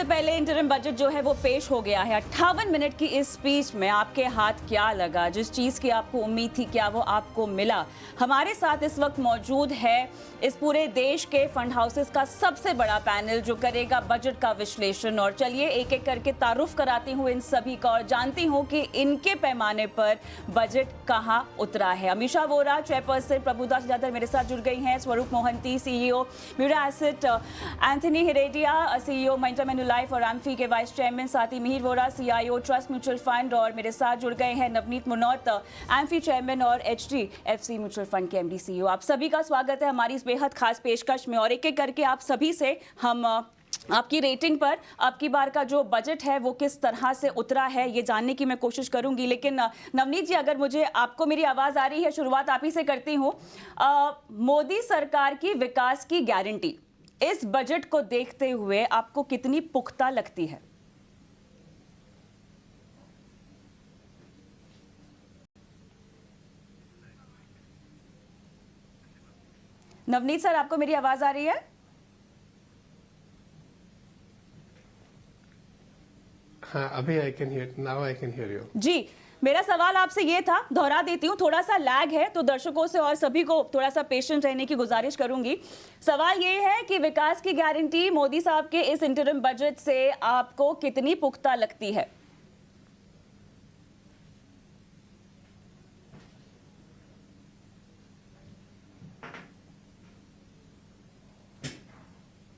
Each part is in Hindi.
पहले इंटरिम बजट जो है वो पेश हो गया है। 58 मिनट की इस स्पीच में आपके हाथ क्या लगा? जिस चीज़ की आपको उम्मीद थी, क्या वो आपको मिला? हमारे साथ इस वक्त मौजूद है इस पूरे देश के फंड हाउसेस का सबसे बड़ा पैनल जो करेगा बजट का विश्लेषण। और चलिए एक एक करके तारुफ कराती हूँ इन सभी का और जानती हूँ कि इनके पैमाने पर बजट कहाँ उतरा है। अमीषा वोरा चेयरपर्सन प्रभुदास जाधव मेरे साथ जुड़ गई हैं, Swarup Mohanty CEO Mirae asset, Anthony Heredia CEO Mahindra Manulife और एम्फी के वाइस चेयरमैन, साथ ही Mihir Vora CIO trust mutual fund, और मेरे साथ जुड़ गए हैं नवनीत मुनौत एम्फी चेयरमैन और एचडीएफसी म्यूचुअल फंड के एमडी सीईओ। आप सभी का स्वागत है हमारी इस बेहद खास पेशकश में। और एक एक करके आप सभी से हम आपकी रेटिंग पर आपकी बार का जो बजट है वो किस तरह से उतरा है ये जानने की मैं कोशिश करूंगी। लेकिन नवनीत जी, अगर मुझे आपको मेरी आवाज आ रही है, शुरुआत आप ही से करती हूँ। मोदी सरकार की विकास की गारंटी इस बजट को देखते हुए आपको कितनी पुख्ता लगती है? नवनीत सर, आपको मेरी आवाज आ रही है? हाँ, अभी I can hear, now I can hear you. जी, मेरा सवाल आपसे ये था, दोहरा देती हूँ, थोड़ा सा लैग है तो दर्शकों से और सभी को थोड़ा सा पेशेंट रहने की गुजारिश करूंगी। सवाल ये है कि विकास की गारंटी मोदी साहब के इस इंटरिम बजट से आपको कितनी पुख्ता लगती है?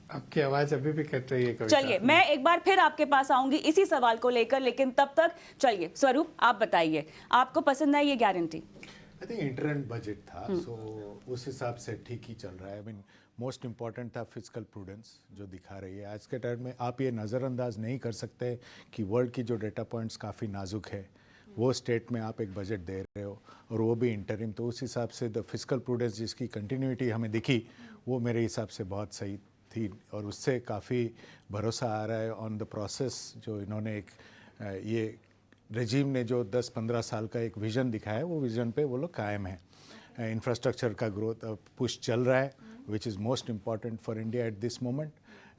आपकी आवाज अभी भी कट रही है कविता। चलिए मैं एक बार फिर आपके पास आऊंगी इसी सवाल को लेकर, लेकिन तब तक चलिए स्वरूप आप बताइए, आपको पसंद है ये guarantee? I think interim budget था, सो उस हिसाब से ठीक ही चल रहा है। आई मीन मोस्ट इम्पॉर्टेंट था फिजिकल प्रूडेंस जो दिखा रही है आज के टाइम में। आप ये नज़रअंदाज नहीं कर सकते कि वर्ल्ड की जो डेटा पॉइंट्स काफ़ी नाजुक है, वो स्टेट में आप एक बजट दे रहे हो और वो भी इंटरिम, तो उस हिसाब से द फिजिकल प्रूडेंस जिसकी कंटिन्यूटी हमें दिखी वो मेरे हिसाब से बहुत सही थी और उससे काफ़ी भरोसा आ रहा है ऑन द प्रोसेस जो इन्होंने एक ये रेजीम ने जो 10-15 साल का एक विज़न दिखाया है वो विज़न पे वो लोग कायम है। इंफ्रास्ट्रक्चर का ग्रोथ पुश चल रहा है which is most important for India at this moment.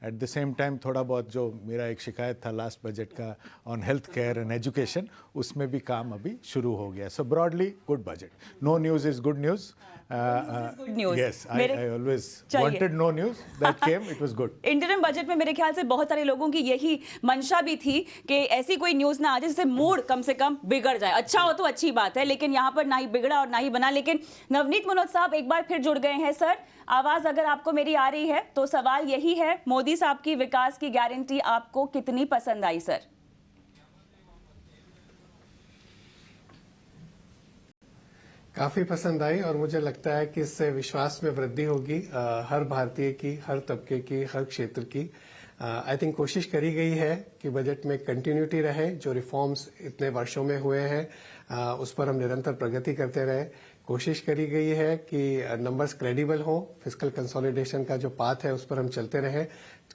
At the same time थोड़ा बहुत जो मेरा एक शिकायत था लास्ट बजट का on health care and education, उसमें भी काम अभी शुरू हो गया। So broadly good budget. No news is good news. Yes, I always wanted no news. That came, it was good. Interim budget में मेरे ख्याल से बहुत सारे लोगों की यही मंशा भी थी कि ऐसी कोई न्यूज ना आ जाए जिससे मूड कम से कम बिगड़ जाए। अच्छा हो तो अच्छी बात है, लेकिन यहाँ पर ना ही बिगड़ा और ना ही बना। लेकिन नवनीत मुनौत साहब एक बार फिर जुड़ गए हैं। सर, आवाज अगर आपको मेरी आ रही है तो सवाल यही है, मोदी साहब की विकास की गारंटी आपको कितनी पसंद आई सर? काफ़ी पसंद आई और मुझे लगता है कि इससे विश्वास में वृद्धि होगी हर भारतीय की, हर तबके की, हर क्षेत्र की। आई थिंक कोशिश करी गई है कि बजट में कंटिन्यूटी रहे, जो रिफॉर्म्स इतने वर्षों में हुए हैं उस पर हम निरंतर प्रगति करते रहे। कोशिश करी गई है कि नंबर्स क्रेडिबल हो, फिजिकल कंसोलिडेशन का जो पाथ है उस पर हम चलते रहें,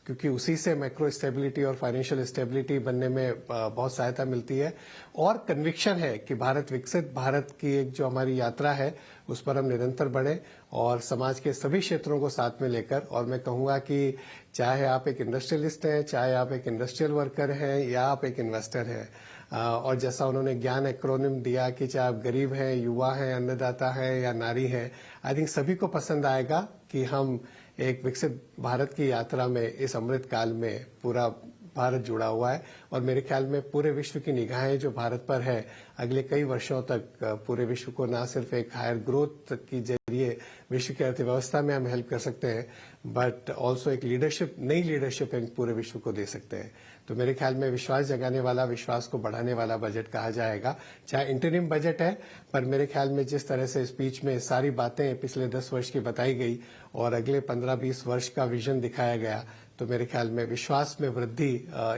क्योंकि उसी से मैक्रो स्टेबिलिटी और फाइनेंशियल स्टेबिलिटी बनने में बहुत सहायता मिलती है। और कन्विक्शन है कि भारत विकसित भारत की एक जो हमारी यात्रा है उस पर हम निरंतर बढ़े और समाज के सभी क्षेत्रों को साथ में लेकर। और मैं कहूँगा कि चाहे आप एक इंडस्ट्रियलिस्ट हैं, चाहे आप एक इंडस्ट्रियल वर्कर हैं या आप एक इन्वेस्टर हैं, और जैसा उन्होंने ज्ञान एक्रोनिम दिया कि चाहे आप गरीब हैं, युवा हैं, अन्नदाता हैं या नारी हैं, आई थिंक सभी को पसंद आएगा कि हम एक विकसित भारत की यात्रा में इस अमृत काल में पूरा भारत जुड़ा हुआ है। और मेरे ख्याल में पूरे विश्व की निगाहें जो भारत पर है अगले कई वर्षों तक पूरे विश्व को न सिर्फ एक हायर ग्रोथ की जरिए विश्व की अर्थव्यवस्था में हम हेल्प कर सकते हैं, बट ऑल्सो एक लीडरशिप, नई लीडरशिप पूरे विश्व को दे सकते हैं। तो मेरे ख्याल में विश्वास जगाने वाला, विश्वास को बढ़ाने वाला बजट कहा जाएगा। चाहे इंटरिम बजट है, पर मेरे ख्याल में जिस तरह से स्पीच में सारी बातें पिछले 10 वर्ष की बताई गई और अगले 15-20 वर्ष का विजन दिखाया गया, तो मेरे ख्याल में विश्वास में वृद्धि,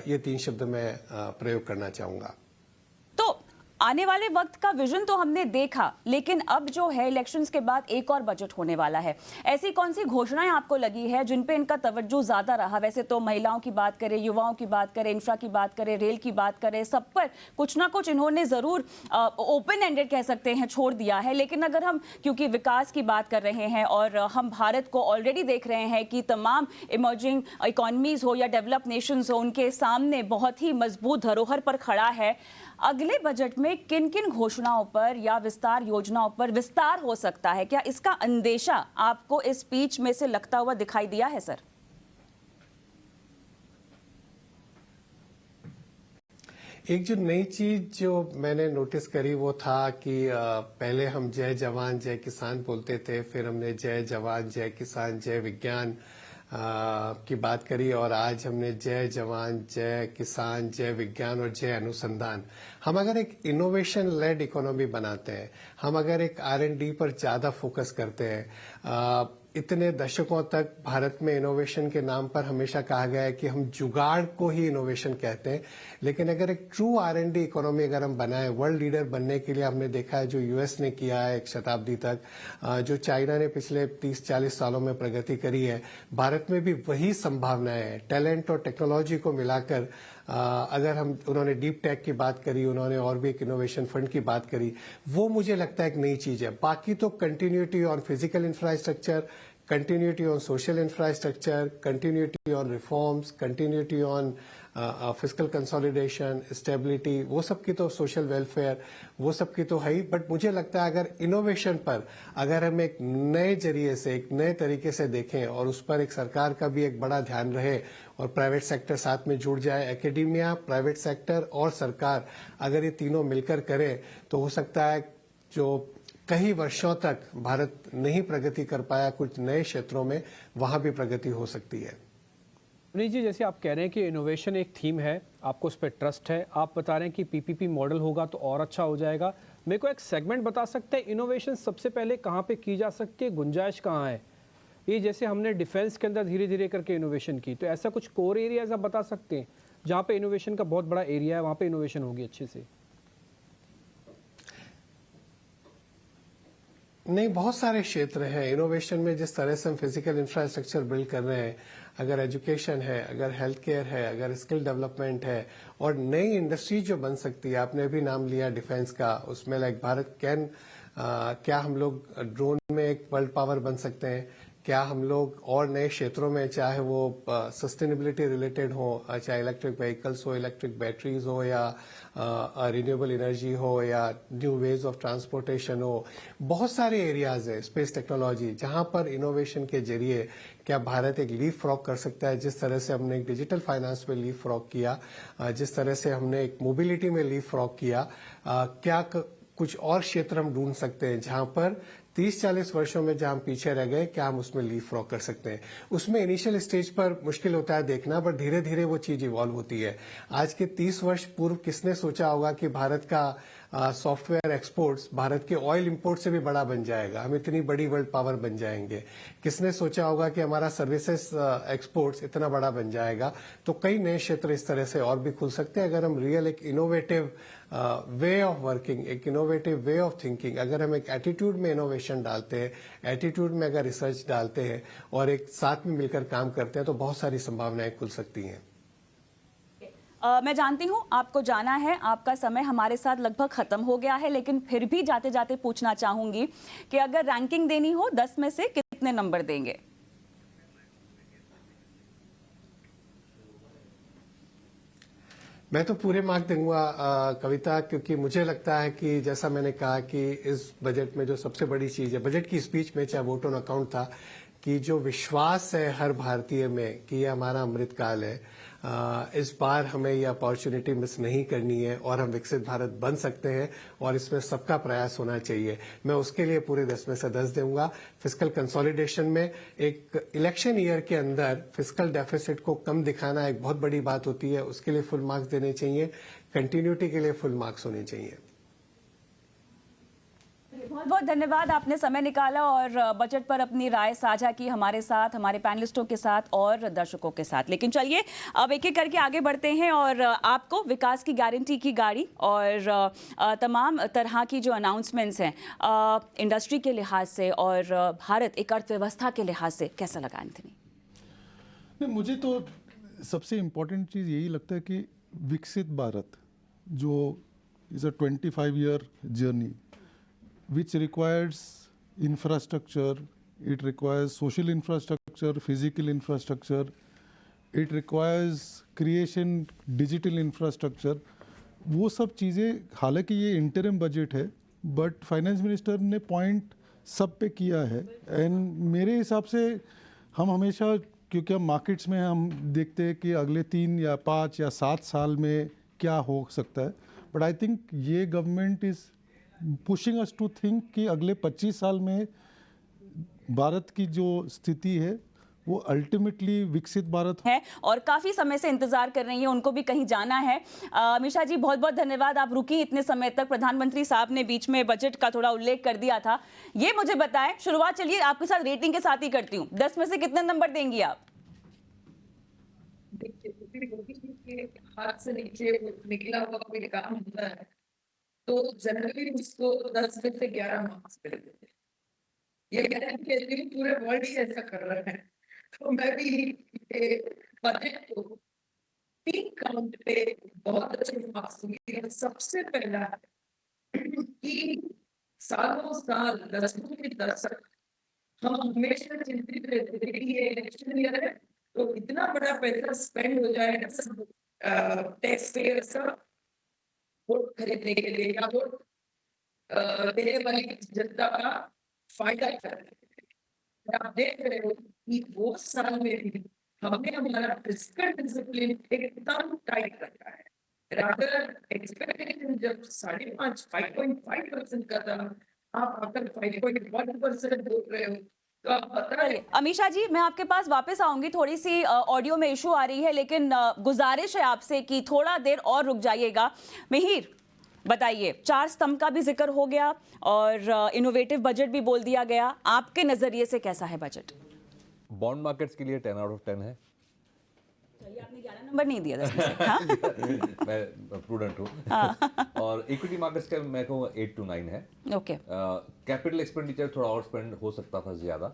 ये 3 शब्द मैं प्रयोग करना चाहूंगा। तो आने वाले वक्त का विजन तो हमने देखा, लेकिन अब जो है इलेक्शंस के बाद एक और बजट होने वाला है। ऐसी कौन सी घोषणाएं आपको लगी है जिन पे इनका तवज्जो ज्यादा रहा? वैसे तो महिलाओं की बात करें, युवाओं की बात करें, इंफ्रा की बात करें, रेल की बात करें, सब पर कुछ ना कुछ इन्होंने जरूर ओपन एंडेड कह सकते हैं छोड़ दिया है। लेकिन अगर हम क्योंकि विकास की बात कर रहे हैं और हम भारत को ऑलरेडी देख रहे हैं कि तमाम इमर्जिंग इकोनॉमीज हो या डेवलप नेशंस हो, उनके सामने बहुत ही मजबूत धरोहर पर खड़ा है। अगले बजट में किन किन घोषणाओं पर या विस्तार योजनाओं पर विस्तार हो सकता है? क्या इसका अंदेशा आपको इस स्पीच में से लगता हुआ दिखाई दिया है सर? एक जो नई चीज जो मैंने नोटिस करी वो था कि पहले हम जय जवान जय किसान बोलते थे, फिर हमने जय जवान जय किसान जय विज्ञान की बात करी, और आज हमने जय जवान जय किसान जय विज्ञान और जय अनुसंधान। हम अगर एक इनोवेशन लेड इकोनॉमी बनाते हैं, हम अगर एक R&D पर ज्यादा फोकस करते हैं, इतने दशकों तक भारत में इनोवेशन के नाम पर हमेशा कहा गया है कि हम जुगाड़ को ही इनोवेशन कहते हैं, लेकिन अगर एक ट्रू R&D इकोनॉमी अगर हम बनाए, वर्ल्ड लीडर बनने के लिए हमने देखा है जो US ने किया है एक शताब्दी तक, जो चाइना ने पिछले 30-40 सालों में प्रगति करी है, भारत में भी वही संभावनाएं हैं। टैलेंट और टेक्नोलॉजी को मिलाकर अगर हम, उन्होंने डीप टेक की बात करी, उन्होंने और भी एक इनोवेशन फंड की बात करी, वो मुझे लगता है एक नई चीज है। बाकी तो continuity on physical infrastructure, continuity on social infrastructure, continuity on reforms, continuity on fiscal consolidation, stability, वो सब की तो social welfare, वो सब की तो है ही। बट मुझे लगता है अगर इनोवेशन पर अगर हम एक नए जरिए से, एक नए तरीके से देखें और उस पर एक सरकार का भी एक बड़ा ध्यान रहे और प्राइवेट सेक्टर साथ में जुड़ जाए, एकेडेमिया, प्राइवेट सेक्टर और सरकार अगर ये तीनों मिलकर करें, तो हो सकता है जो कई वर्षों तक भारत नहीं प्रगति कर पाया कुछ नए क्षेत्रों में, वहां भी प्रगति हो सकती है। पुनीत जी, जैसे आप कह रहे हैं कि इनोवेशन एक थीम है, आपको उस पर ट्रस्ट है, आप बता रहे हैं कि PPP मॉडल होगा तो और अच्छा हो जाएगा। मेरे को एक सेगमेंट बता सकते हैं इनोवेशन सबसे पहले कहाँ पे की जा सकती है, गुंजाइश कहाँ है? ये जैसे हमने डिफेंस के अंदर धीरे धीरे करके इनोवेशन की, तो ऐसा कुछ कोर एरियाज आप बता सकते हैं जहाँ पे इनोवेशन का बहुत बड़ा एरिया है, वहाँ पे इनोवेशन होगी अच्छे से? नहीं, बहुत सारे क्षेत्र हैं इनोवेशन में। जिस तरह से हम फिजिकल इंफ्रास्ट्रक्चर बिल्ड कर रहे हैं, अगर एजुकेशन है, अगर हेल्थ केयर है, अगर स्किल डेवलपमेंट है, और नई इंडस्ट्री जो बन सकती है, आपने भी नाम लिया डिफेंस का, उसमें लाइक भारत कैन, क्या हम लोग ड्रोन में एक वर्ल्ड पावर बन सकते हैं? क्या हम लोग और नए क्षेत्रों में, चाहे वो सस्टेनेबिलिटी रिलेटेड हो, चाहे इलेक्ट्रिक व्हीकल्स हो, इलेक्ट्रिक बैटरीज हो, या रिन्यूएबल एनर्जी हो, या न्यू वेज ऑफ ट्रांसपोर्टेशन हो, बहुत सारे एरियाज है, स्पेस टेक्नोलॉजी, जहां पर इनोवेशन के जरिए क्या भारत एक लीप फ्रॉग कर सकता है। जिस तरह से हमने एक डिजिटल फाइनेंस में लीप फ्रॉग किया, जिस तरह से हमने एक मोबिलिटी में लीप फ्रॉग किया, क्या कुछ और क्षेत्र हम ढूंढ सकते हैं जहां पर 30-40 वर्षों में जहां हम पीछे रह गए, क्या हम उसमें लीप फ्रॉग कर सकते हैं? उसमें इनिशियल स्टेज पर मुश्किल होता है देखना, बट धीरे धीरे वो चीज इवॉल्व होती है। आज के 30 वर्ष पूर्व किसने सोचा होगा कि भारत का सॉफ्टवेयर एक्सपोर्ट्स भारत के ऑयल इंपोर्ट से भी बड़ा बन जाएगा, हम इतनी बड़ी वर्ल्ड पावर बन जाएंगे? किसने सोचा होगा कि हमारा सर्विसेज एक्सपोर्ट्स इतना बड़ा बन जाएगा? तो कई नए क्षेत्र इस तरह से और भी खुल सकते हैं अगर हम रियल एक इनोवेटिव वे ऑफ वर्किंग, एक इनोवेटिव वे ऑफ थिंकिंग, अगर हम एक एटीट्यूड में इनोवेशन डालते हैं, एटीट्यूड में अगर रिसर्च डालते हैं और एक साथ में मिलकर काम करते हैं, तो बहुत सारी संभावनाएं खुल सकती हैं। मैं जानती हूं आपको जाना है, आपका समय हमारे साथ लगभग खत्म हो गया है, लेकिन फिर भी जाते जाते पूछना चाहूंगी कि अगर रैंकिंग देनी हो 10 में से कितने नंबर देंगे? मैं तो पूरे मार्क दूंगा कविता, क्योंकि मुझे लगता है कि जैसा मैंने कहा कि इस बजट में जो सबसे बड़ी चीज है, बजट की स्पीच में चाहे वोट ऑन अकाउंट था, कि जो विश्वास है हर भारतीय में कि ये हमारा अमृतकाल है, इस बार हमें ये अपॉर्चुनिटी मिस नहीं करनी है और हम विकसित भारत बन सकते हैं, और इसमें सबका प्रयास होना चाहिए। मैं उसके लिए पूरे 10 में से 10 दूंगा। फिस्कल कंसोलिडेशन में एक इलेक्शन ईयर के अंदर फिस्कल डेफिसिट को कम दिखाना एक बहुत बड़ी बात होती है, उसके लिए फुल मार्क्स देने चाहिए। कंटिन्यूटी के लिए फुल मार्क्स होने चाहिए। बहुत बहुत धन्यवाद, आपने समय निकाला और बजट पर अपनी राय साझा की हमारे साथ, हमारे पैनलिस्टों के साथ और दर्शकों के साथ। लेकिन चलिए अब एक एक करके आगे बढ़ते हैं और आपको विकास की गारंटी की गाड़ी और तमाम तरह की जो अनाउंसमेंट्स हैं इंडस्ट्री के लिहाज से और भारत एक अर्थव्यवस्था के लिहाज से कैसा लगा एंथनी? नहीं, मुझे तो सबसे इम्पोर्टेंट चीज़ यही लगता है कि विकसित भारत जो is a 25-year journey which requires infrastructure, it requires social infrastructure, physical infrastructure, it requires creation digital infrastructure. वो सब चीज़ें, हालांकि ये इंटरिम बजट है बट फाइनेंस मिनिस्टर ने पॉइंट सब पे किया है एंड मेरे हिसाब से हम हमेशा, क्योंकि हम मार्केट्स में हम देखते हैं कि अगले 3 या 5 या 7 साल में क्या हो सकता है, बट आई थिंक ये government is pushing us to think कि अगले 25 साल में भारत की जो स्थिति है वो अल्टीमेटली विकसित भारत है और काफी समय से इंतजार कर रही है, उनको भी कहीं जाना है। अमीषा जी बहुत बहुत धन्यवाद, आप रुकी इतने समय तक। प्रधानमंत्री साहब ने बीच में बजट का थोड़ा उल्लेख कर दिया था, ये मुझे बताएं। शुरुआत चलिए आपके साथ रेटिंग के साथ ही करती हूँ, 10 में से कितने नंबर देंगी आप? हाथ से नीचे निकला हुआ कोई काम होता है तो जनरली उसको 10 में से 11 मार्क्स मिलते हैं। ये कहते हैं पूरे वर्ल्ड ही ऐसा कर रहा है, तो मैं भी बजट को 3 काउंट पे बहुत अच्छे मार्क्स दूंगी। सबसे पहला कि सालों साल, दशकों के दशक हम हमेशा चिंतित रहते थे कि ये इलेक्शन ईयर है तो इतना बड़ा पैसा स्पेंड हो जाएगा टैक्स पेयर का वोट खरीदने के लिए या वोट देने वाली जनता का फायदा कर। आप देख रहे हो कि वो साल में भी हमने हमारा फिस्कल डिसिप्लिन एकदम टाइट रखा है। रादर एक्सपेक्टेशन जब 5.5% का था, आप आकर 5.1% बोल रहे हो। तो आप बताइए। अमीषा जी मैं आपके पास वापस आऊंगी, थोड़ी सी ऑडियो में इशू आ रही है, लेकिन गुजारिश है आपसे कि थोड़ा देर और रुक जाइएगा। मिहिर बताइए, 4 स्तंभ का भी जिक्र हो गया और इनोवेटिव बजट भी बोल दिया गया, आपके नजरिए से कैसा है बजट? बॉन्ड मार्केट्स के लिए 10 आउट ऑफ 10 है। चलिए आपने 11 नंबर नहीं दिया 10 में से। हाँ? मैं प्रूडेंट हूँ। और इक्विटी मार्केट्स का मैं कहूँगा 8 to 9 है। ओके। कैपिटल एक्सपेंडिचर थोड़ा और स्पेंड हो सकता था ज्यादा।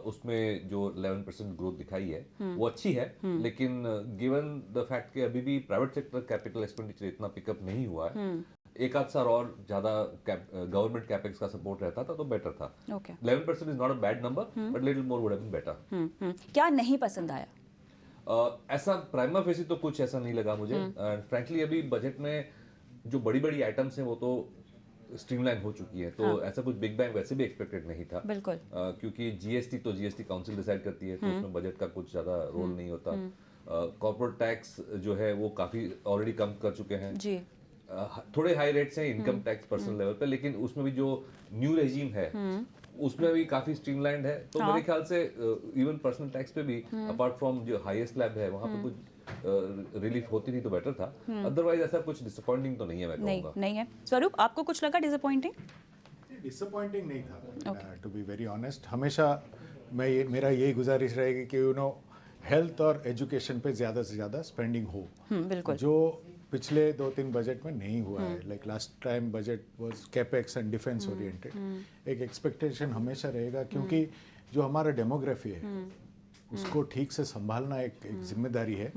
उसमें जो 11% ग्रोथ दिखाई है वो अच्छी है, लेकिन गिवन द फैक्ट कि अभी भी प्राइवेट सेक्टर कैपिटल एक्सपेंडिचर इतना पिकअप नहीं हुआ है, एक आध साल और ज्यादा गवर्नमेंट कैपेक्स का सपोर्ट रहता था तो बेटर था। 11% is not a bad number but little more would have been better. क्या नहीं पसंद आया? ऐसा प्राइमा फेसी तो कुछ ऐसा नहीं लगा मुझे। फ्रैंकली अभी बजट में जो बड़ी बड़ी आइटम्स हैं वो तो स्ट्रीमलाइन हो चुकी है, तो ऐसा कुछ बिग बैंग वैसे भी एक्सपेक्टेड नहीं था। बिल्कुल। क्योंकि जीएसटी तो जीएसटी काउंसिल डिसाइड करती है, तो उसमें बजट का कुछ ज्यादा रोल नहीं होता। कॉर्पोरेट टैक्स जो है वो काफी ऑलरेडी कम कर चुके हैं जी। थोड़े हाई रेट्स हैं इनकम टैक्स पर्सनल लेवल पे, लेकिन उसमें भी जो न्यू रेजिम है उसमें भी काफी स्ट्रीमलाइंड है। तो मेरे ख्याल से इवन पर्सनल टैक्स पे भी अपार्ट फ्रॉम जो हाईएस्ट स्लैब है वहां पे कुछ रिलीफ होती नहीं तो बेटर था। अदरवाइज ऐसा कुछ डिसअपॉइंटिंग तो नहीं है, मैं कहूंगा। नहीं है। स्वरूप आपको कुछ लगा डिसअपॉइंटिंग? डिसअपॉइंटिंग नहीं था, टू बी वेरी ऑनेस्ट। हमेशा मेरा यही गुजारिश रहेगी कि हेल्थ और एजुकेशन पे ज़्यादा से ज़्यादा स्पेंडिंग हो, बिल्कुल। जो पिछले 2-3 बजट में नहीं हुआ है। Like last time budget was capex and defence oriented. एक एक्सपेक्टेशन हमेशा रहेगा, क्योंकि जो हमारा डेमोग्राफी है उसको ठीक से संभालना एक जिम्मेदारी है,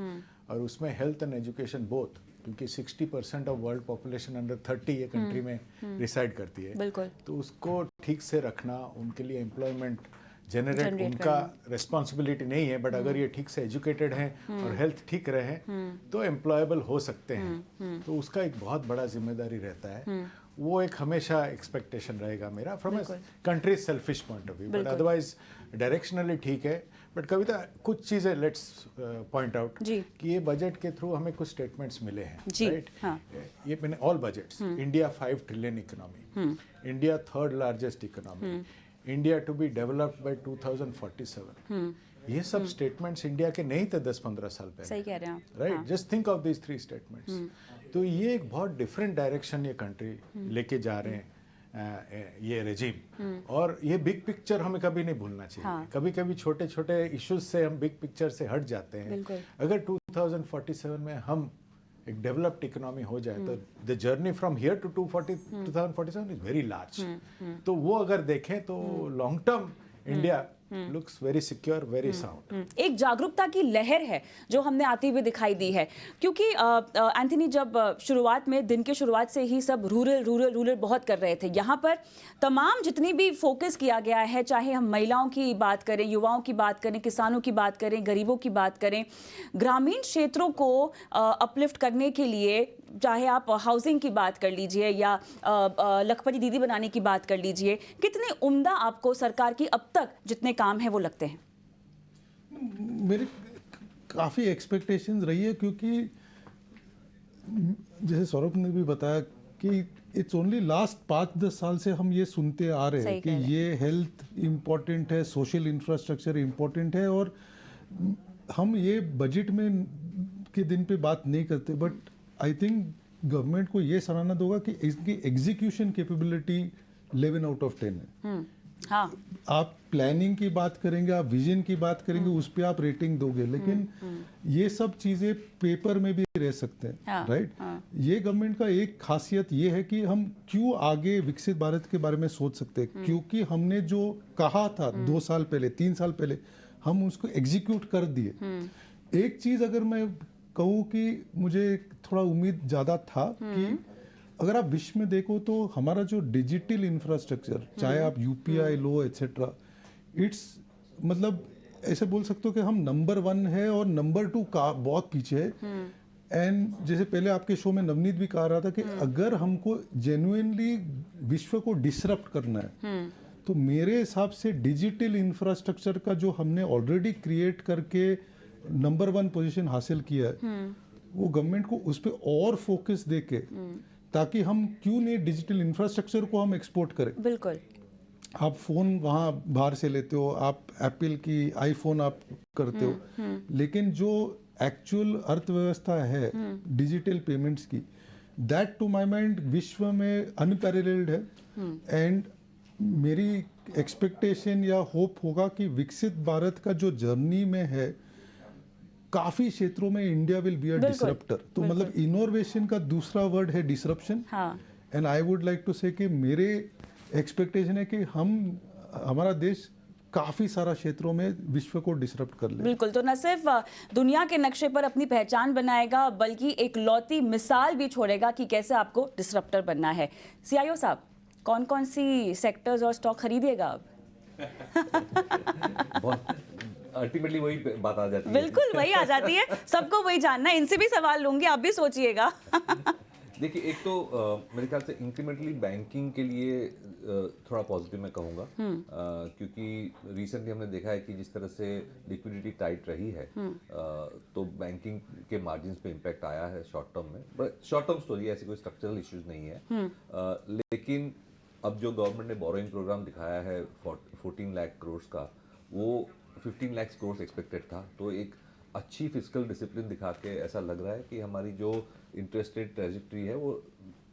और उसमें हेल्थ एंड एजुकेशन बोथ, क्योंकि 60% ऑफ वर्ल्ड पॉपुलेशन अंडर 30 ये कंट्री में रिसाइड करती है। बिल्कुल। तो उसको ठीक से रखना, उनके लिए एम्प्लॉयमेंट जनरेट उनका रिस्पॉन्सिबिलिटी नहीं है, बट अगर ये ठीक से एजुकेटेड हैं और हेल्थ ठीक रहे तो एम्प्लॉयबल हो सकते हैं। तो उसका एक बहुत बड़ा जिम्मेदारी रहता है। वो एक हमेशा एक्सपेक्टेशन रहेगा मेरा from a country selfish point of view, but otherwise directionally ठीक है। बट कविता, कुछ चीज़ें लेट्स पॉइंट आउट कि ये बजट के थ्रू हमें कुछ स्टेटमेंट्स मिले हैं, राइट? ये मैंने all budgets, India 5 trillion economy, India 3rd largest economy, India to be developed by 2047, ये सब स्टेटमेंट्स इंडिया के नहीं थे 10-15 साल पहले। सही कह रहे हैं आप। Right, just think of these 3 statements. तो ये एक बहुत डिफरेंट डायरेक्शन ये कंट्री लेके जा रहे हैं, ये रेजिम, और ये बिग पिक्चर हमें कभी नहीं भूलना चाहिए। कभी कभी छोटे छोटे इश्यूज से हम बिग पिक्चर से हट जाते हैं। अगर 2047 में हम एक डेवलप्ड इकोनॉमी हो जाए तो the journey from here to 2047 is very large. तो वो अगर देखें तो long term India looks very secure, very sound. एक जागरूकता की लहर है जो हमने आती हुई दिखाई दी है, क्योंकि एंथनी जब शुरुआत में दिन के शुरुआत से ही सब रूरल बहुत कर रहे थे। यहाँ पर तमाम जितनी भी फोकस किया गया है, चाहे हम महिलाओं की बात करें, युवाओं की बात करें, किसानों की बात करें, गरीबों की बात करें, ग्रामीण क्षेत्रों को अपलिफ्ट करने के लिए, चाहे आप हाउसिंग की बात कर लीजिए या लखपति दीदी बनाने की बात कर लीजिए, कितने उम्दा आपको सरकार की अब तक जितने काम है वो लगते हैं? मेरे काफ़ी एक्सपेक्टेशंस रही है, क्योंकि जैसे सौरभ ने भी बताया कि इट्स ओनली लास्ट 5-10 साल से हम ये सुनते आ रहे हैं कि ये हेल्थ इम्पोर्टेंट है, सोशल इंफ्रास्ट्रक्चर इम्पोर्टेंट है, और हम ये बजट में के दिन पे बात नहीं करते। बट आई थिंक गवर्नमेंट को ये सराहना होगा कि इसकी एग्जीक्यूशन कैपेबिलिटी 11 आउट ऑफ 10 है। हाँ, आप प्लानिंग की बात करेंगे, आप विजन की बात करेंगे, उस पर आप रेटिंग दोगे, लेकिन ये सब चीजें पेपर में भी रह सकते हैं, राइट? ये गवर्नमेंट का एक खासियत ये है कि हम क्यों आगे विकसित भारत के बारे में सोच सकते हैं, क्योंकि हमने जो कहा था 2 साल पहले, 3 साल पहले, हम उसको एग्जीक्यूट कर दिए। एक चीज अगर मैं कहूँ कि मुझे थोड़ा उम्मीद ज्यादा था कि अगर आप विश्व में देखो तो हमारा जो डिजिटल इंफ्रास्ट्रक्चर, चाहे आप यूपीआई लो एटसेट्रा, इट्स मतलब ऐसे बोल सकते हो कि हम नंबर 1 है और नंबर 2 का बहुत पीछे है। एंड जैसे पहले आपके शो में नवनीत भी कह रहा था कि अगर हमको जेन्युइनली विश्व को डिसरप्ट करना है, तो मेरे हिसाब से डिजिटल इंफ्रास्ट्रक्चर का जो हमने ऑलरेडी क्रिएट करके नंबर 1 पोजीशन हासिल किया है, वो गवर्नमेंट को उस पर और फोकस देके, ताकि हम क्यों नहीं डिजिटल इंफ्रास्ट्रक्चर को हम एक्सपोर्ट करें। बिल्कुल। आप फोन वहाँ बाहर से लेते हो, आप एप्पल की आईफोन आप करते हो, लेकिन जो एक्चुअल अर्थव्यवस्था है डिजिटल पेमेंट्स की, दैट टू माय माइंड विश्व में अनपैरेलल्ड है। एंड मेरी एक्सपेक्टेशन या होप होगा कि विकसित भारत का जो जर्नी में है, काफी क्षेत्रों में India will be a disrupter. तो मतलब इनोवेशन का दूसरा वर्ड है disruption. And I would like to say कि मेरे एक्सपेक्टेशन है कि हमारा देश काफी सारा क्षेत्रों में विश्व को डिसरप्ट कर ले। बिल्कुल, तो न सिर्फ दुनिया के नक्शे पर अपनी पहचान बनाएगा, बल्कि एक लौती मिसाल भी छोड़ेगा कि कैसे आपको डिसरप्टर बनना है। सीआईओ साहब, कौन कौन सी सेक्टर्स और स्टॉक खरीदिएगा अब? अल्टीमेटली वही बात आ जाती है। बिल्कुल वही आ जाती है, सबको वही जानना है। इनसे भी सवाल लूंगी, आप भी सोचिएगा। देखिए, एक तो मेरे ख्याल से इंक्रीमेंटली बैंकिंग के लिए थोड़ा पॉजिटिव मैं कहूँगा, क्योंकि रिसेंटली हमने देखा है कि जिस तरह से लिक्विडिटी टाइट रही है, तो बैंकिंग के मार्जिन्स पे इम्पैक्ट आया है शॉर्ट टर्म में। बट शॉर्ट टर्म स्टोरी है, ऐसी कोई स्ट्रक्चरल इश्यूज नहीं है। लेकिन अब जो गवर्नमेंट ने बोरोइंग प्रोग्राम दिखाया है 14 लाख करोड़ का, वो 15 लाख करोड़ एक्सपेक्टेड था। तो एक अच्छी फिजिकल डिसिप्लिन दिखा के ऐसा लग रहा है कि हमारी जो इंटरेस्ट रेट ट्रेजेक्ट्री है वो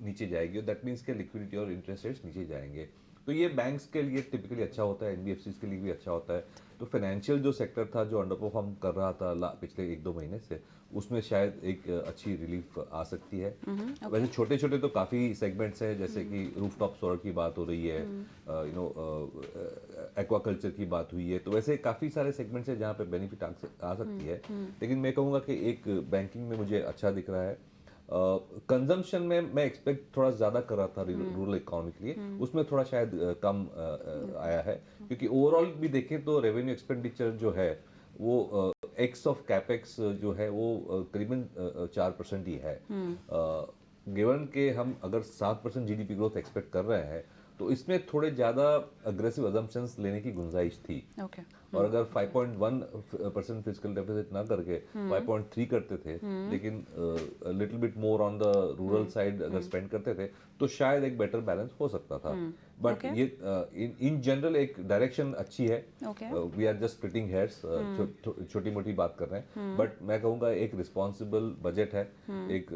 नीचे जाएगी, और दैट मीन्स के लिक्विडिटी और इंटरेस्ट रेट्स नीचे जाएंगे। तो ये बैंक्स के लिए टिपिकली अच्छा होता है, एनबीएफसीज के लिए भी अच्छा होता है। तो फाइनेंशियल जो सेक्टर था, जो अंडर परफॉर्म कर रहा था पिछले 1-2 महीने से, उसमें शायद एक अच्छी रिलीफ आ सकती है। वैसे छोटे छोटे तो काफ़ी सेगमेंट्स हैं, जैसे कि रूफटॉप सोलर की बात हो रही है, एक्वाकल्चर की बात हुई है। तो वैसे काफ़ी सारे सेगमेंट्स हैं जहाँ पे बेनिफिट आ सकती है। लेकिन मैं कहूँगा कि एक बैंकिंग में मुझे अच्छा दिख रहा है। कंजम्पशन में मैं एक्सपेक्ट थोड़ा ज़्यादा कर रहा था रूरल इकोनॉमी के लिए, उसमें थोड़ा शायद कम आया है, क्योंकि ओवरऑल भी देखें तो रेवेन्यू एक्सपेंडिचर जो है वो एक्स ऑफ कैपेक्स जो है वो करीबन 4% ही है। गिवन के हम अगर 7% जीडीपी ग्रोथ एक्सपेक्ट कर रहे हैं, तो इसमें थोड़े ज़्यादा अग्रेसिव अजम्पशंस लेने की गुंजाइश थी। और अगर 5.1% फिजिकल डेफिसिट ना करके 5.3 करते थे, लेकिन little bit more on the rural side अगर स्पेंड करते थे, तो शायद एक बेटर बैलेंस हो सकता था। बट ये इन जनरल एक डायरेक्शन अच्छी है। We are just splitting hairs, छोटी मोटी बात कर रहे हैं। बट मैं कहूँगा एक रिस्पॉन्सिबल बजट है। एक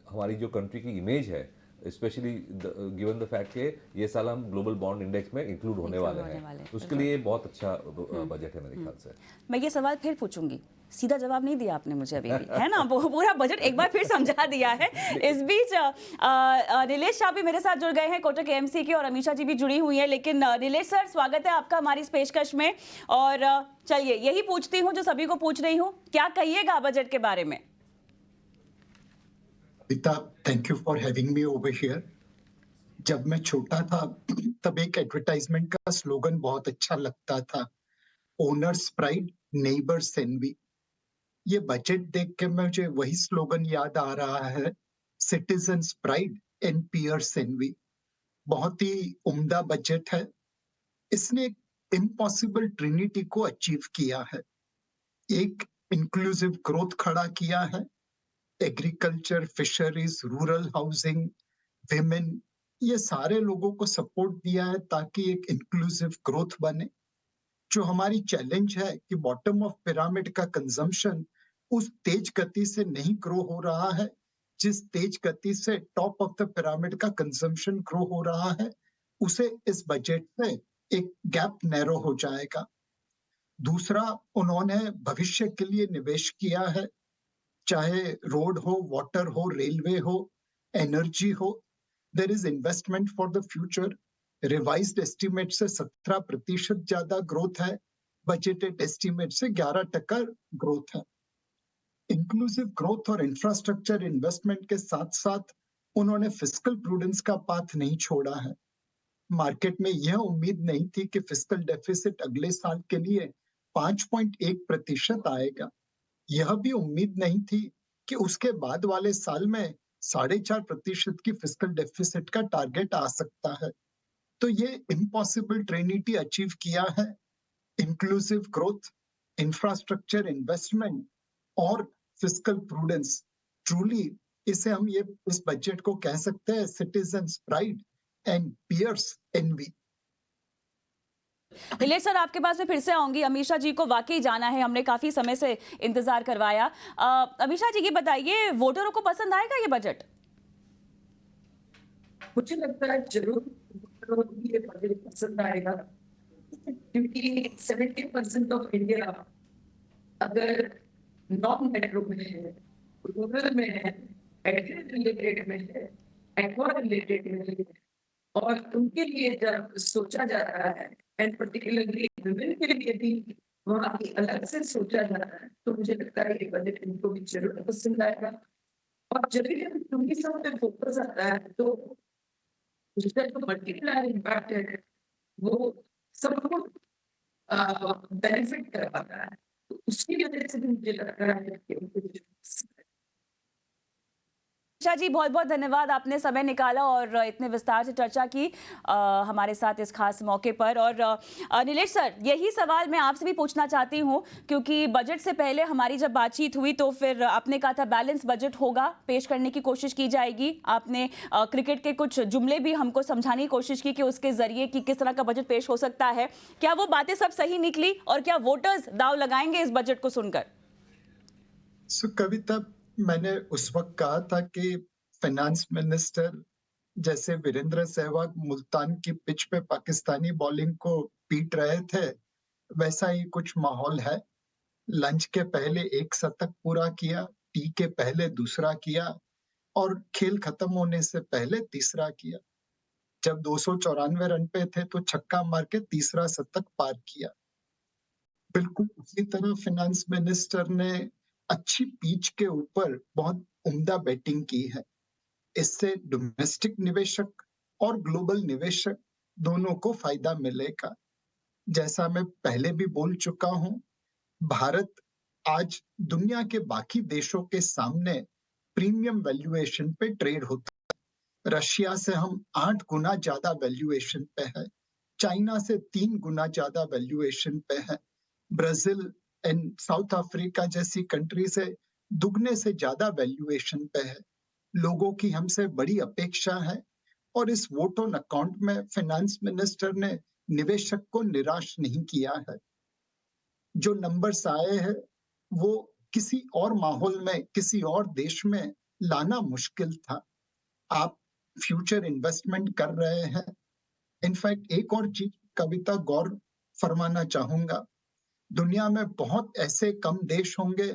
हमारी जो कंट्री की इमेज है स्पेशली गिवन द फैक्ट के ये साल हम ग्लोबल बॉन्ड इंडेक्स में इंक्लूड होने वाले हैं, उसके लिए बहुत अच्छा बजट है मेरे ख्याल से। मैं ये सवाल फिर पूछूंगी, सीधा जवाब नहीं दिया आपने मुझे अभी भी, है ना? पूरा बजट एक बार फिर समझा दिया है। इस बीच नीलेश शाह भी मेरे साथ जुड़ गए हैं, कोटक एएमसी के, और अमीषा जी भी जुड़ी हुई हैं। लेकिन नीलेश सर, स्वागत है आपका हमारी इस पेशकश में। और चलिए यही पूछती हूँ जो सभी को पूछ रही हूँ, क्या कहिएगा बजट के बारे में? Thank you for having me over here. जब मैं छोटा था तब एक एडवर्टाइजमेंट का स्लोगन बहुत अच्छा लगता था, ओनर्स प्राइड नेबर्स एनवी। ये बजट देख के मुझे वही स्लोगन याद आ रहा है, citizens pride and peers envy. बहुत ही उम्दा बजट है। इसने एक इम्पॉसिबल ट्रिनिटी को अचीव किया है। एक इंक्लूसिव ग्रोथ खड़ा किया है, agriculture, fisheries, rural housing, women, ये सारे लोगों को सपोर्ट दिया है ताकि एक इंक्लूसिव ग्रोथ बने। जो हमारी चैलेंज है कि बॉटम ऑफ पिरामिड का कंजम्पशन उस तेज गति से नहीं ग्रो हो रहा है जिस तेज गति से टॉप ऑफ द पिरामिड का कंजम्पशन ग्रो हो रहा है, उसे इस बजट से एक गैप नैरो हो जाएगा। दूसरा, उन्होंने भविष्य के लिए निवेश किया है, चाहे रोड हो, वाटर हो, रेलवे हो, एनर्जी हो, there is investment for the future. Revised estimate से 17% ज्यादा ग्रोथ है, बजटेड एस्टीमेट से 11% ग्रोथ है। इंक्लूसिव ग्रोथ और इंफ्रास्ट्रक्चर इन्वेस्टमेंट के साथ साथ उन्होंने फिस्कल प्रूडेंस का पाथ नहीं छोड़ा है। मार्केट में यह उम्मीद नहीं थी कि फिस्कल डेफिसिट अगले साल के लिए 5.1% आएगा। यह भी उम्मीद नहीं थी कि उसके बाद वाले साल में 4.5% की फिस्कल डेफिसिट का टारगेट आ सकता है। तो ये इम्पॉसिबल ट्रिनिटी अचीव किया है, इंक्लूसिव ग्रोथ, इंफ्रास्ट्रक्चर इन्वेस्टमेंट और फिस्कल प्रूडेंस। ट्रूली इसे हम ये इस बजट को कह सकते हैं citizens pride and peers envy. Nilesh sir, आपके पास मैं फिर से आऊंगी। अमीषा जी को वाकई जाना है, हमने काफी समय से इंतजार करवाया। अमीषा जी, ये बताइए, वोटरों को पसंद आएगा ये बजट? मुझे लगता है जरूर वोटरों को ये बजट पसंद आएगा, क्योंकि 70% ऑफ इंडिया अगर नॉन मेट्रो में है, रूरल में है, एग्री रिलेटेड में है, एक्वा रिलेटेड में है, और उनके लिए जब सोचा जा रहा है, एंड पर्टिकुलरली वुमेन के लिए भी वहाँ की अलग से सोचा जा रहा है, तो मुझे लगता है ये बजट इनको भी जरूर पसंद आएगा। और जब भी टूरिज्म पे फोकस आता है तो उसका जो मल्टीप्लायर इम्पैक्ट है वो सबको बेनिफिट कर पाता है, तो उसकी वजह से भी मुझे लगता है कि उनको भी पसंद है। अमीषा जी, बहुत बहुत धन्यवाद, आपने समय निकाला और इतने विस्तार से चर्चा की हमारे साथ इस खास मौके पर। और नीलेश सर, यही सवाल मैं आपसे भी पूछना चाहती हूँ, क्योंकि बजट से पहले हमारी जब बातचीत हुई तो फिर आपने कहा था बैलेंस बजट होगा, पेश करने की कोशिश की जाएगी। आपने क्रिकेट के कुछ जुमले भी हमको समझाने की कोशिश की कि उसके जरिए कि किस तरह का बजट पेश हो सकता है। क्या वो बातें सब सही निकली और क्या वोटर्स दाव लगाएंगे इस बजट को सुनकर? कविता, मैंने उस वक्त कहा था कि फाइनेंस मिनिस्टर जैसे वीरेंद्र सहवाग मुल्तान की पिच पे पाकिस्तानी बॉलिंग को पीट रहे थे, वैसा ही कुछ माहौल है। लंच के पहले एक शतक पूरा किया, टी के पहले दूसरा किया और खेल खत्म होने से पहले तीसरा किया। जब 294 रन पे थे तो छक्का मार के तीसरा शतक पार किया। बिल्कुल उसी तरह फाइनेंस मिनिस्टर ने अच्छी पिच के ऊपर बहुत उम्दा बैटिंग की है। इससे डोमेस्टिक निवेशक और ग्लोबल निवेशक दोनों को फायदा मिलेगा। जैसा मैं पहले भी बोल चुका हूं, भारत आज दुनिया के बाकी देशों के सामने प्रीमियम वैल्यूएशन पे ट्रेड होता है। रशिया से हम 8 गुना ज्यादा वैल्यूएशन पे है, चाइना से 3 गुना ज्यादा वैल्यूएशन पे है, ब्राजील एंड साउथ अफ्रीका जैसी कंट्री से दुगने से ज्यादा वैल्यूएशन पे है। लोगों की हमसे बड़ी अपेक्षा है और इस वोट ऑन अकाउंट में फाइनेंस मिनिस्टर ने निवेशक को निराश नहीं किया है। जो नंबर्स आए हैं वो किसी और माहौल में, किसी और देश में लाना मुश्किल था। आप फ्यूचर इन्वेस्टमेंट कर रहे हैं। इनफैक्ट एक और चीज कविता गौर फरमाना चाहूंगा, दुनिया में बहुत ऐसे कम देश होंगे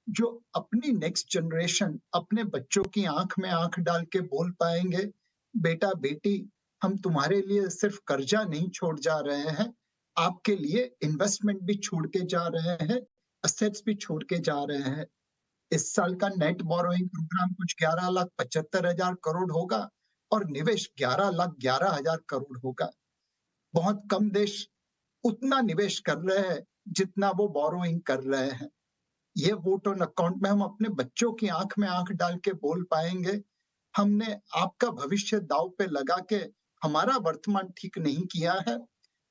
जो अपनी नेक्स्ट जनरेशन, अपने बच्चों की आंख में आंख डाल के बोल पाएंगे, बेटा बेटी हम तुम्हारे लिए सिर्फ कर्जा नहीं छोड़ जा रहे हैं, आपके लिए इन्वेस्टमेंट भी छोड़ के जा रहे हैं, असेट्स भी छोड़ के जा रहे हैं। इस साल का नेट बोरोइंग प्रोग्राम कुछ 11,75,000 करोड़ होगा और निवेश 11,11,000 करोड़ होगा। बहुत कम देश उतना निवेश कर रहे हैं जितना वो बोरोइंग कर रहे हैं। ये वोट ऑन अकाउंट में हम अपने बच्चों की आंख में आंख डाल के बोल पाएंगे, हमने आपका भविष्य दांव पे लगा के हमारा वर्तमान ठीक नहीं किया है,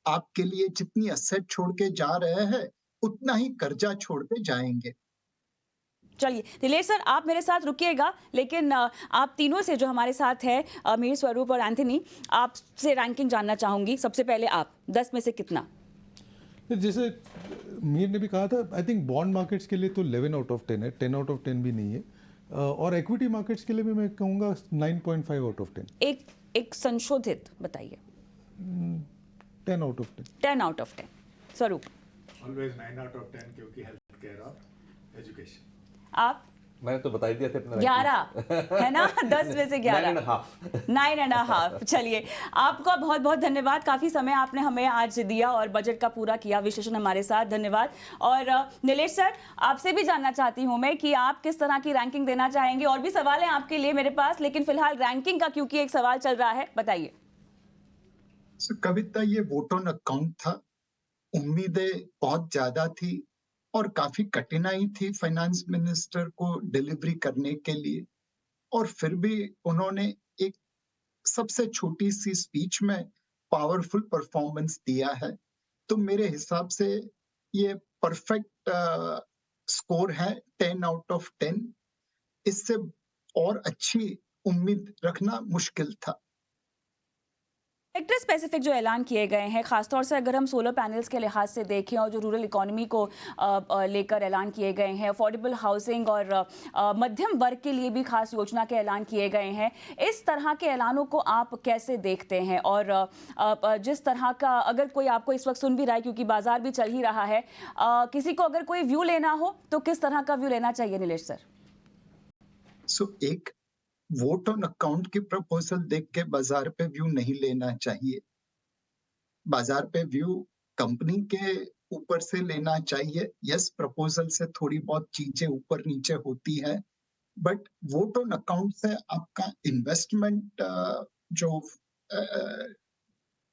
आपके लिए जितनी असेट छोड़ के जा रहे हैं उतना ही कर्जा छोड़ के जाएंगे। चलिए नीलेश सर, आप मेरे साथ रुकिएगा, लेकिन आप तीनों से जो हमारे साथ है, मीर, स्वरूप और एंथनी, आपसे रैंकिंग जानना चाहूंगी। सबसे पहले आप 10 में से कितना? जैसे मीर ने भी कहा था, आई थिंक बॉन्ड मार्केट्स के लिए तो 11 आउट ऑफ 10 है, 10 आउट ऑफ 10 भी नहीं है, और इक्विटी मार्केट्स के लिए भी मैं कहूँगा 9.5 आउट ऑफ 10। एक संशोधित बताइए। 10 आउट ऑफ 10। 10 out of 10। स्वरूप? ऑलवेज 9 आउट ऑफ 10, क्योंकि हेल्थ केयर और एजुकेशन। आप? मैंने तो बता ही दिया था अपना 11 है ना? 10 में से 11। 9.5। चलिए, आपका बहुत बहुत धन्यवाद, काफी समय आपने हमें आज दिया और बजट का पूरा किया विश्लेषण हमारे साथ, धन्यवाद। और नीलेश सर, आपसे भी जानना चाहती हूं मैं कि आप किस तरह की रैंकिंग देना चाहेंगे। और भी सवाल हैं आपके लिए मेरे पास, लेकिन फिलहाल रैंकिंग का क्योंकि एक सवाल चल रहा है, बताइए। कविता, ये वोट ऑन अकाउंट था, उम्मीदें बहुत ज्यादा थी और काफी कठिनाई थी फाइनेंस मिनिस्टर को डिलीवरी करने के लिए, और फिर भी उन्होंने एक सबसे छोटी सी स्पीच में पावरफुल परफॉर्मेंस दिया है। तो मेरे हिसाब से ये परफेक्ट स्कोर है, 10 आउट ऑफ 10। इससे और अच्छी उम्मीद रखना मुश्किल था। सेक्टर स्पेसिफिक जो ऐलान किए गए हैं, खासतौर से अगर हम सोलर पैनल्स के लिहाज से देखें और जो रूरल इकोनॉमी को लेकर ऐलान किए गए हैं, अफोर्डेबल हाउसिंग और मध्यम वर्ग के लिए भी खास योजना के ऐलान किए गए हैं, इस तरह के ऐलानों को आप कैसे देखते हैं? और जिस तरह का, अगर कोई आपको इस वक्त सुन भी रहा है क्योंकि बाजार भी चल ही रहा है, किसी को अगर कोई व्यू लेना हो तो किस तरह का व्यू लेना चाहिए नीलेश सर? एक वोट ऑन अकाउंट की प्रपोजल देख के बाजार पे व्यू नहीं लेना चाहिए। बाजार पे व्यू कंपनी के ऊपर से लेना चाहिए। यस, प्रपोजल से थोड़ी बहुत चीजें ऊपर नीचे होती है, बट वोट ऑन अकाउंट से आपका इन्वेस्टमेंट जो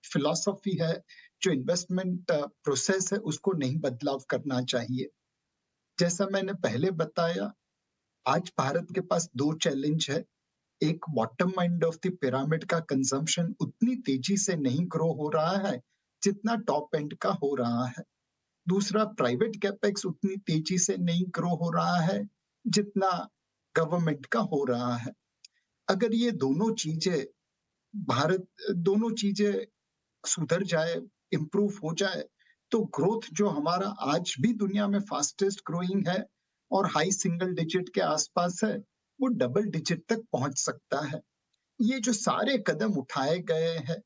फिलॉसफी है, जो इन्वेस्टमेंट प्रोसेस है, उसको नहीं बदलाव करना चाहिए। जैसा मैंने पहले बताया, आज भारत के पास 2 चैलेंज है। एक, bottom end of the pyramid का कंजम्पशन उतनी तेजी से नहीं ग्रो हो रहा है जितना टॉप एंड का हो रहा है। दूसरा, प्राइवेट कैपेक्स उतनी तेजी से नहीं ग्रो हो रहा है जितना गवर्नमेंट का हो रहा है। अगर ये दोनों चीजें सुधर जाए, इंप्रूव हो जाए, तो ग्रोथ जो हमारा आज भी दुनिया में फास्टेस्ट ग्रोइंग है और हाई सिंगल डिजिट के आसपास है, वो डबल डिजिट तक पहुंच सकता है। ये जो सारे कदम उठाए गए हैं,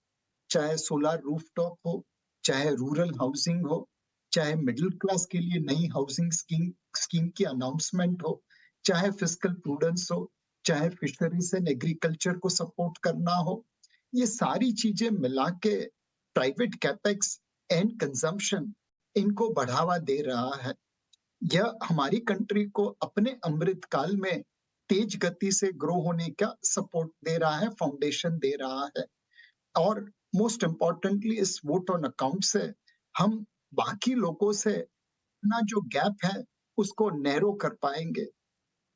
चाहे सोलर रूफटॉप हो, चाहे रूरल हाउसिंग हो, चाहे मिडिल क्लास के लिए नई हाउसिंग स्कीम की अनाउंसमेंट हो, चाहे फिस्कल प्रूडेंस हो, चाहे फिशरीज एंड एग्रीकल्चर को सपोर्ट करना हो, ये सारी चीजें मिला के प्राइवेट कैपेक्स एंड कंजम्पशन इनको बढ़ावा दे रहा है। यह हमारी कंट्री को अपने अमृत काल में तेज गति से ग्रो होने का सपोर्ट दे रहा है, फाउंडेशन दे रहा है। और मोस्ट इम्पोर्टेंटली, इस वोट ऑन अकाउंट से हम बाकी लोगों से अपना जो गैप है उसको नैरो कर पाएंगे।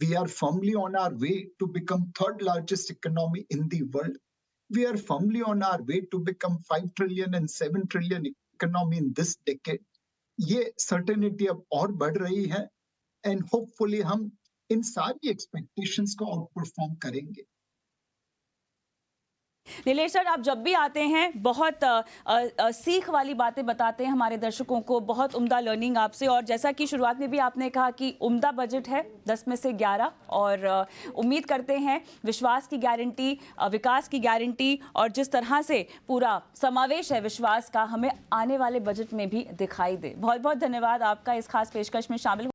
We are firmly on our way to become third largest economy in the world. We are firmly on our way to become 5 trillion and 7 trillion economy in this decade. ये सर्टेनिटी अब और बढ़ रही है, एंड होपफुली हम इन सारी एक्सपेक्टेशंस को आउट परफॉर्म करेंगे। नीलेश सर, आप जब भी आते हैं बहुत सीख वाली बातें बताते हैं हमारे दर्शकों को, बहुत उम्दा लर्निंग आपसे। और जैसा कि शुरुआत में भी आपने कहा कि उम्दा बजट है, 10 में से 11, और उम्मीद करते हैं विश्वास की गारंटी, विकास की गारंटी और जिस तरह से पूरा समावेश है विश्वास का, हमें आने वाले बजट में भी दिखाई दे। बहुत बहुत धन्यवाद आपका इस खास पेशकश में शामिल